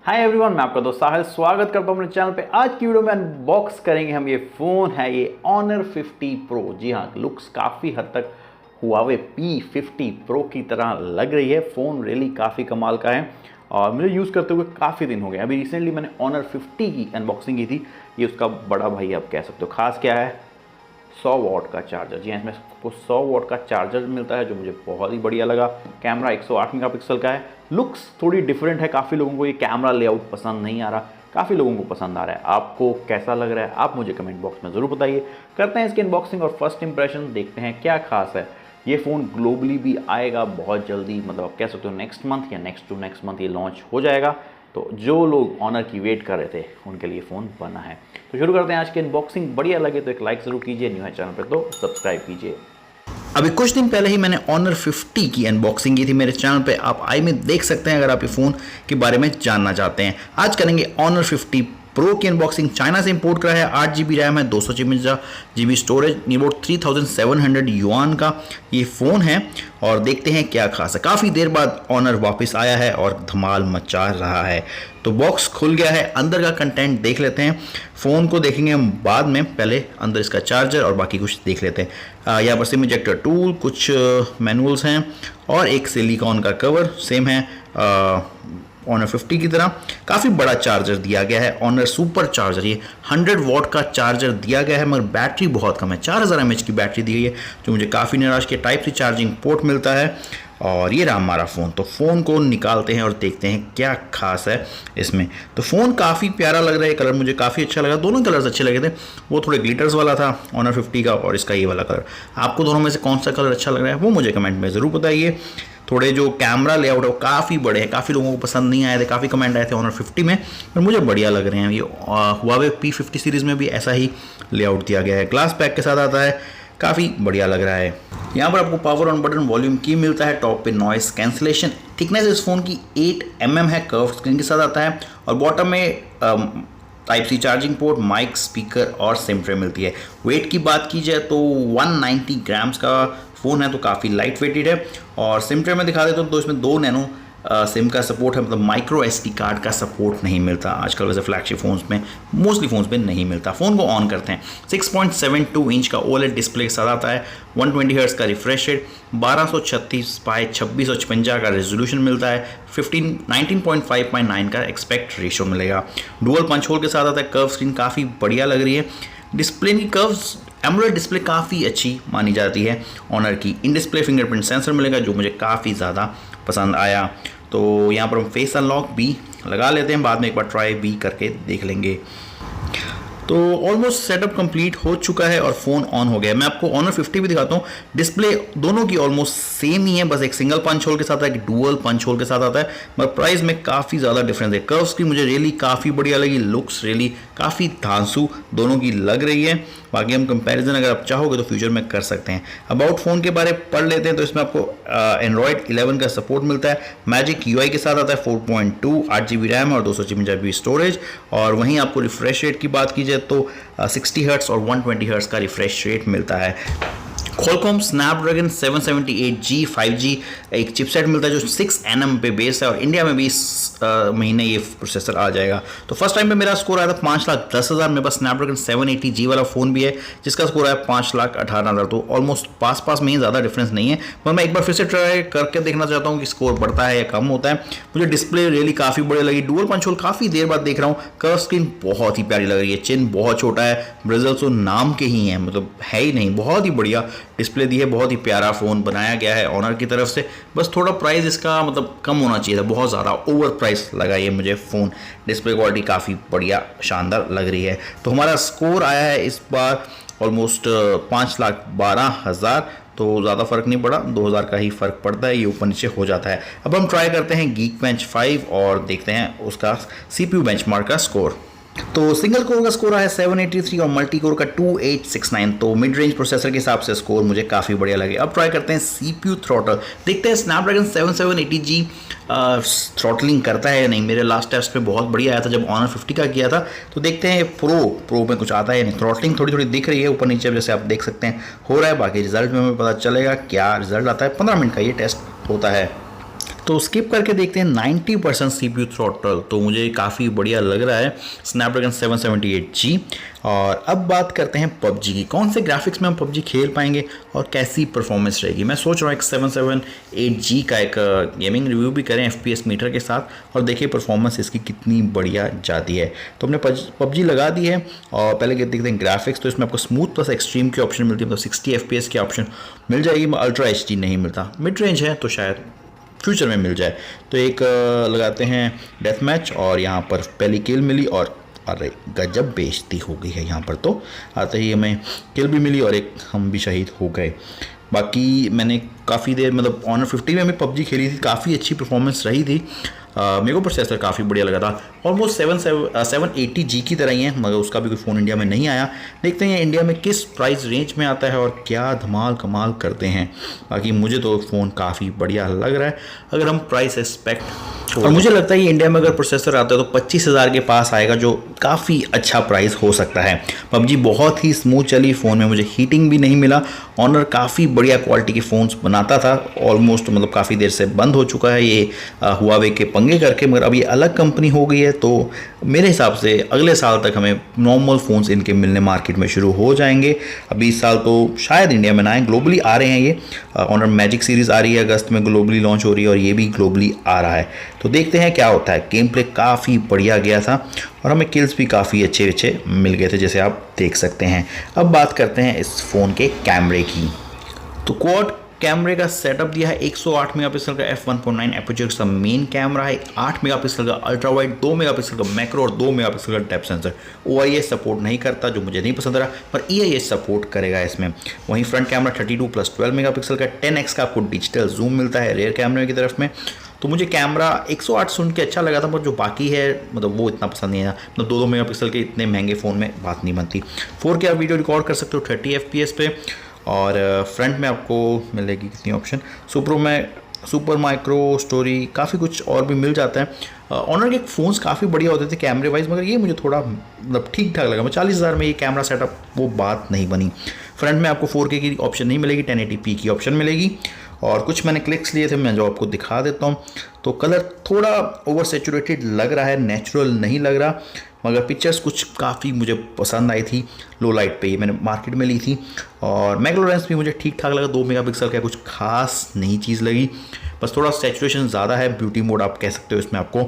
Hi everyone, मैं आपका दोस्त साहिल स्वागत करता हूं अपने चैनल पे। आज की वीडियो में अनबॉक्स करेंगे हम ये फ़ोन है, ये Honor 50 Pro। जी हाँ, लुक्स काफ़ी हद तक Huawei P50 Pro की तरह लग रही है। फ़ोन रियली काफ़ी कमाल का है और मुझे यूज़ करते हुए काफ़ी दिन हो गए। अभी रिसेंटली मैंने Honor 50 की अनबॉक्सिंग की थी। ये उसका बड़ा भाई आप कह सकते हो। ख़ास क्या है, 100 वॉट का चार्जर। जी हाँ, इसमें आपको 100 वॉट का चार्जर मिलता है, जो मुझे बहुत ही बढ़िया लगा। कैमरा 108 मेगापिक्सल का है। लुक्स थोड़ी डिफरेंट है। काफ़ी लोगों को ये कैमरा लेआउट पसंद नहीं आ रहा, काफ़ी लोगों को पसंद आ रहा है। आपको कैसा लग रहा है आप मुझे कमेंट बॉक्स में ज़रूर बताइए। करते हैं इसकी अनबॉक्सिंग और फर्स्ट इंप्रेशन, देखते हैं क्या खास है। ये फ़ोन ग्लोबली भी आएगा बहुत जल्दी, मतलब आप कह सकते हो नेक्स्ट मंथ या नेक्स्ट टू नेक्स्ट मंथ ये लॉन्च हो जाएगा। तो जो लोग ऑनर की वेट कर रहे थे उनके लिए फ़ोन बना है। तो शुरू करते हैं आज की अनबॉक्सिंग। बढ़िया लगे तो एक लाइक ज़रूर कीजिए, न्यू है चैनल पे तो सब्सक्राइब कीजिए। अभी कुछ दिन पहले ही मैंने Honor 50 की अनबॉक्सिंग की थी मेरे चैनल पे, आप आई में देख सकते हैं अगर आप ये फ़ोन के बारे में जानना चाहते हैं। आज करेंगे Honor 50 Pro की अनबॉक्सिंग। चाइना से इंपोर्ट करा है, 8GB रैम है, 256GB स्टोरेज, नियरअबाउट 3700 युआन का ये फ़ोन है। और देखते हैं क्या खास है। काफ़ी देर बाद Honor वापस आया है और धमाल मचा रहा है। तो बॉक्स खुल गया है, अंदर का कंटेंट देख लेते हैं। फ़ोन को देखेंगे हम बाद में, पहले अंदर इसका चार्जर और बाकी कुछ देख लेते हैं। यहाँ पर सिम इजेक्टर टूल, कुछ मैनुअल्स हैं और एक सिलिकॉन का कवर सेम है Honor 50 की तरह। काफ़ी बड़ा चार्जर दिया गया है, Honor सुपर चार्जर। ये 100 वॉट का चार्जर दिया गया है, मगर बैटरी बहुत कम है। 4000 mAh की बैटरी दी गई है, जो मुझे काफ़ी निराश किया। टाइप सी चार्जिंग पोर्ट मिलता है और ये रहा हमारा फ़ोन। तो फ़ोन को निकालते हैं और देखते हैं क्या खास है इसमें। तो फ़ोन काफ़ी प्यारा लग रहा है, कलर मुझे काफ़ी अच्छा लगा। दोनों कलर्स अच्छे लगे थे। वो थोड़े ग्लिटर्स वाला था Honor 50 का, और इसका ये वाला कलर। आपको दोनों में से कौन सा कलर अच्छा लग रहा है वो मुझे कमेंट में ज़रूर बताइए। थोड़े जो कैमरा लेआउट है वो काफ़ी बड़े हैं, काफ़ी लोगों को पसंद नहीं आए थे, काफ़ी कमेंट आए थे Honor 50 में, पर मुझे बढ़िया लग रहे हैं। ये Huawei P50 सीरीज़ में भी ऐसा ही लेआउट दिया गया है, ग्लास पैक के साथ आता है, काफ़ी बढ़िया लग रहा है। यहाँ पर आपको पावर ऑन बटन, वॉल्यूम की मिलता है, टॉप पे नॉइस कैंसिलेशन। थिकनेस इस फ़ोन की 8 mm है, कर्व स्क्रीन के साथ आता है। और बॉटम में type C charging port, mic, speaker और सिम ट्रे मिलती है। वेट की बात की जाए तो 190 ग्राम्स का फ़ोन है, तो काफ़ी लाइट वेटेड है। और सिम ट्रे में दिखा देता हूँ तो इसमें 2 नैनो सिम का सपोर्ट है, मतलब माइक्रो SD कार्ड का सपोर्ट नहीं मिलता आजकल। वैसे फ्लैगशिप फ़ोन्स में, मोस्टली फ़ोन्स में नहीं मिलता। फ़ोन को ऑन करते हैं। 6.72 इंच का OLED डिस्प्ले के साथ आता है। 120 हर्ट्ज़ का रिफ्रेश रेट, 1236 बाय 2656 का रेजोल्यूशन मिलता है। 19.5/9 का एक्सपेक्ट रेशो मिलेगा। डुअल पंच होल के साथ आता है। कर्व स्क्रीन काफ़ी बढ़िया लग रही है। डिस्प्ले की कर्व्स, एमोलेड डिस्प्ले काफ़ी अच्छी मानी जाती है Honor की। इन डिस्प्ले फिंगरप्रिंट सेंसर मिलेगा, जो मुझे काफ़ी ज़्यादा पसंद आया। तो यहाँ पर हम फेस अनलॉक भी लगा लेते हैं, बाद में एक बार ट्राई भी करके देख लेंगे। तो ऑलमोस्ट सेटअप कंप्लीट हो चुका है और फ़ोन ऑन हो गया। मैं आपको Honor 50 भी दिखाता हूँ। डिस्प्ले दोनों की ऑलमोस्ट सेम ही है, बस एक सिंगल पंच होल के साथ आता है, एक डुअल पंच होल के साथ आता है, मगर प्राइस में काफ़ी ज़्यादा डिफरेंस है। कर्व स्क्रीन मुझे रियली काफ़ी बढ़िया लगी, लुक्स रियली काफ़ी धांसू दोनों की लग रही है। बाकी हम कंपैरिजन अगर आप चाहोगे तो फ्यूचर में कर सकते हैं। अबाउट फ़ोन के बारे में पढ़ लेते हैं। तो इसमें आपको Android 11 का सपोर्ट मिलता है। मैजिक UI के साथ आता है, 4.2, 8GB रैम और 256GB स्टोरेज। और वहीं आपको रिफ्रेश रेट की बात की जाए तो 60 हर्ट्ज़ और 120 हर्ट्ज़ का रिफ्रेश रेट मिलता है। Qualcomm Snapdragon 778G 5G एक चिपसेट मिलता है, जो 6 nm पे बेस है, और इंडिया में भी इस महीने ये प्रोसेसर आ जाएगा। तो फर्स्ट टाइम पे मेरा स्कोर आया था 5,10,000। मेरे पास Snapdragon 780G वाला फ़ोन भी है, जिसका स्कोर आया 5,18,000। तो ऑलमोस्ट पास में ही, ज़्यादा डिफरेंस नहीं है। पर मैं एक बार फिर से ट्राई करके देखना चाहता हूँ कि स्कोर बढ़ता है या कम होता है। मुझे डिस्प्ले रियली काफ़ी बढ़िया लगी। डुअल पंच होल काफ़ी देर बाद देख रहा हूँ। कर्व स्क्रीन बहुत ही प्यारी लग रही है। चिन बहुत छोटा है, ब्रिजल्स तो नाम के ही हैं, मतलब है ही नहीं। बहुत ही बढ़िया डिस्प्ले दी है, बहुत ही प्यारा फ़ोन बनाया गया है Honor की तरफ से। बस थोड़ा प्राइस इसका मतलब कम होना चाहिए था, बहुत ज़्यादा ओवर प्राइस लगा ये मुझे फ़ोन। डिस्प्ले क्वालिटी काफ़ी बढ़िया शानदार लग रही है। तो हमारा स्कोर आया है इस बार ऑलमोस्ट 5,12,000। तो ज़्यादा फ़र्क नहीं पड़ा, 2000 का ही फ़र्क पड़ता है, ये ऊपर नीचे हो जाता है। अब हम ट्राई करते हैं Geekbench 5 और देखते हैं उसका CPU बेंचमार्क का स्कोर। तो सिंगल कोर का स्कोर आया 783 और मल्टी कोर का 2869। तो मिड रेंज प्रोसेसर के हिसाब से स्कोर मुझे काफ़ी बढ़िया लगे। अब ट्राई करते हैं CPU थ्रॉटल, देखते हैं Snapdragon 780G थ्रॉटलिंग करता है या नहीं। मेरे लास्ट टेस्ट पे बहुत बढ़िया आया था जब Honor 50 का किया था। तो देखते हैं प्रो में कुछ आता है या नहीं। थ्रॉटलिंग थोड़ी थोड़ी दिख रही है ऊपर नीचे, जैसे आप देख सकते हैं हो रहा है। बाकी रिजल्ट में हमें पता चलेगा क्या रिजल्ट आता है। 15 मिनट का ये टेस्ट होता है। तो स्किप करके देखते हैं 90% CPU थ्रॉटल, तो मुझे काफ़ी बढ़िया लग रहा है स्नैपड्रैगन 778G। और अब बात करते हैं पबजी की, कौन से ग्राफिक्स में हम पबजी खेल पाएंगे और कैसी परफॉर्मेंस रहेगी। मैं सोच रहा हूँ एक 778G का एक गेमिंग रिव्यू भी करें FPS मीटर के साथ, और देखिए परफॉर्मेंस इसकी कितनी बढ़िया जाती है। तो हमने पबजी लगा दी है और पहले देखते हैं ग्राफिक्स। तो इसमें आपको स्मूथ प्लस एक्सट्रीम की ऑप्शन मिलती है, मतलब 60 FPS की ऑप्शन मिल जाएगी। अल्ट्रा HD नहीं मिलता, मिड रेंज है तो शायद फ्यूचर में मिल जाए। तो एक लगाते हैं डेथ मैच, और यहाँ पर पहली किल मिली, और अरे गजब बेइज्जती हो गई है यहाँ पर। तो आते ही हमें किल भी मिली और एक हम भी शहीद हो गए। बाकी मैंने काफ़ी देर मतलब ऑनर 50 में भी पबजी खेली थी, काफ़ी अच्छी परफॉर्मेंस रही थी। मेरे को प्रोसेसर काफ़ी बढ़िया लगा था, ऑलमोस्ट 780G की तरह ही है, मगर उसका भी कोई फ़ोन इंडिया में नहीं आया। देखते हैं इंडिया में किस प्राइस रेंज में आता है और क्या धमाल कमाल करते हैं। बाकी मुझे तो फ़ोन काफ़ी बढ़िया लग रहा है अगर हम प्राइस एक्सपेक्ट, और मुझे लगता है कि इंडिया में अगर प्रोसेसर आता है तो 25,000 के पास आएगा, जो काफ़ी अच्छा प्राइस हो सकता है। पबजी बहुत ही स्मूथ चली, फ़ोन में मुझे हीटिंग भी नहीं मिला। ऑनर काफ़ी बढ़िया क्वालिटी के फ़ोन्स बनाता था, ऑलमोस्ट मतलब काफ़ी देर से बंद हो चुका है ये हुआवे के पंगे करके, मगर अब ये अलग कंपनी हो गई है। तो मेरे हिसाब से अगले साल तक हमें नॉर्मल फ़ोन्स इनके मिलने मार्केट में शुरू हो जाएंगे। अभी इस साल तो शायद इंडिया में ना आए, ग्लोबली आ रहे हैं ये। ऑनर मैजिक सीरीज़ आ रही है अगस्त में, ग्लोबली लॉन्च हो रही है, और ये भी ग्लोबली आ रहा है। तो देखते हैं क्या होता है। गेम प्ले काफ़ी बढ़िया गया था और हमें किल्स भी काफ़ी अच्छे अच्छे मिल गए थे, जैसे आप देख सकते हैं। अब बात करते हैं इस फ़ोन के कैमरे की। तो क्वाड कैमरे का सेटअप दिया है, 108 मेगापिक्सल का f1.9 एपर्चर का मेन कैमरा है, 8 मेगापिक्सल का अल्ट्रा वाइड, 2 मेगापिक्सल का मैक्रो और 2 मेगापिक्सल का डेप्थ सेंसर। OIS सपोर्ट नहीं करता, जो मुझे नहीं पसंद रहा, पर EIS सपोर्ट करेगा इसमें। वहीं फ्रंट कैमरा 32+12 मेगापिक्सल का 10x का आपको डिजिटल जूम मिलता है रेयर कैमरे की तरफ में। तो मुझे कैमरा 108 सुन के अच्छा लगा था, पर जो बाकी है मतलब वो इतना पसंद नहीं आया। मतलब 2-2 मेगापिक्सल के इतने महंगे फ़ोन में बात नहीं बनती। 4K आप वीडियो रिकॉर्ड कर सकते हो 30 FPS पे। और फ्रंट में आपको मिलेगी कितनी ऑप्शन, सुपर माइक्रो स्टोरी, काफ़ी कुछ और भी मिल जाता है। ऑनर के फ़ोन्स काफ़ी बढ़िया होते थे कैमरे वाइज, मगर ये मुझे थोड़ा मतलब ठीक ठाक लगा। मैं 40,000 में ये कैमरा सेटअप वो बात नहीं बनी। फ्रंट में आपको 4K की ऑप्शन नहीं मिलेगी, 1080p की ऑप्शन मिलेगी। और कुछ मैंने क्लिक्स लिए थे, मैं जो आपको दिखा देता हूँ। तो कलर थोड़ा ओवर सेचुरेटेड लग रहा है, नेचुरल नहीं लग रहा, मगर पिक्चर्स कुछ काफ़ी मुझे पसंद आई थी। लो लाइट पे ये मैंने मार्केट में ली थी। और मैक्रो लेंस भी मुझे ठीक ठाक लगा, 2 मेगापिक्सल का, कुछ खास नई चीज़ लगी। बस थोड़ा सेचुरेशन ज़्यादा है, ब्यूटी मोड आप कह सकते हो इसमें आपको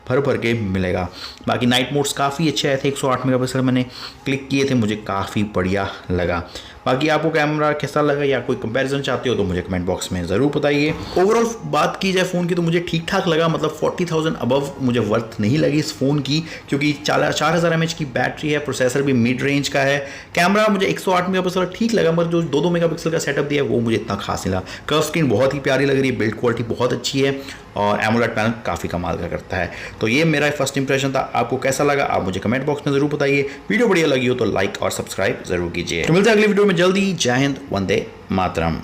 भर भर के मिलेगा। बाकी नाइट मोड्स काफ़ी अच्छे आए थे, 108 मेगापिक्सल मैंने क्लिक किए थे, मुझे काफ़ी बढ़िया लगा। बाकी आपको कैमरा कैसा लगा या कोई कंपैरिजन चाहते हो तो मुझे कमेंट बॉक्स में ज़रूर बताइए। ओवरऑल बात की जाए फ़ोन की तो मुझे ठीक ठाक लगा, मतलब 40,000 अबव मुझे वर्थ नहीं लगी इस फ़ोन की, क्योंकि 4000 mAh की बैटरी है, प्रोसेसर भी मिड रेंज का है। कैमरा मुझे 108 मेगापिक्सल ठीक लगा, मगर जो 2-2 मेगापिक्सल का सेटअप दिया है वो मुझे इतना खास नहीं लगा। कर्व स्क्रीन बहुत ही प्यारी लग रही है, बिल्ड क्वालिटी बहुत अच्छी है, और एमोलेड पैनल काफ़ी कमाल का करता है। तो ये मेरा फर्स्ट इंप्रेशन था, आपको कैसा लगा आप मुझे कमेंट बॉक्स में ज़रूर बताइए। वीडियो बढ़िया लगी हो तो लाइक और सब्सक्राइब ज़रूर कीजिए। तो मिलते हैं अगली वीडियो में जल्दी। जय हिंद, वंदे मातरम।